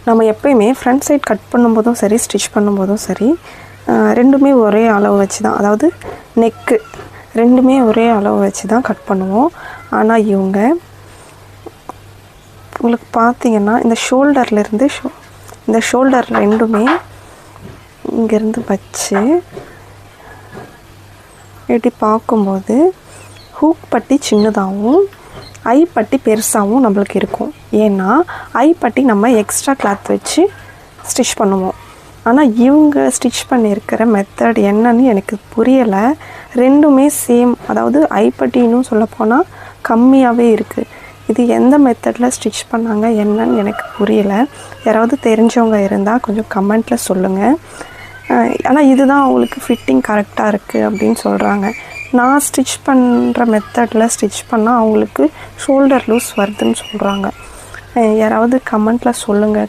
நம்ம எப்பயுமே front side cut பண்ணும்போதும் சரி, ஸ்டிச் பண்ணும்போதும் சரி, ரெண்டுமே ஒரே அளவு வச்சு தான், அதாவது நெக்கு ரெண்டுமே ஒரே அளவு வச்சு தான் கட் பண்ணுவோம். ஆனால் இவங்க உங்களுக்கு பார்த்தீங்கன்னா இந்த ஷோல்டர்லேருந்து இந்த ஷோல்டர் ரெண்டுமே இங்கேருந்து வச்சு இப்படி பார்க்கும்போது ஹூக் பட்டி சின்னதாகவும் ஐ பட்டி பெருசாகவும் நம்மளுக்கு இருக்கும். ஏன்னா ஐ பட்டி நம்ம எக்ஸ்ட்ரா கிளாத் வச்சு ஸ்டிச் பண்ணுவோம். ஆனால் இவங்க ஸ்டிச் பண்ணியிருக்கிற மெத்தட் என்னன்னு எனக்கு புரியலை. ரெண்டுமே சேம், அதாவது ஐ பட்டின்னு சொல்லப்போனால் கம்மியாகவே இருக்குது. இது எந்த மெத்தடில் ஸ்டிச் பண்ணாங்க என்னன்னு எனக்கு புரியலை. யாராவது தெரிஞ்சவங்க இருந்தால் கொஞ்சம் கமெண்ட்டில் சொல்லுங்கள். ஆனால் இதுதான் அவங்களுக்கு ஃபிட்டிங் கரெக்டாக இருக்குது அப்படின்னு சொல்கிறாங்க. நான் ஸ்டிச் பண்ணுற மெத்தடில் ஸ்டிச் பண்ணால் அவங்களுக்கு ஷோல்டர் லூஸ் வருதுன்னு சொல்கிறாங்க. யாராவது கமெண்ட்டில் சொல்லுங்கள்.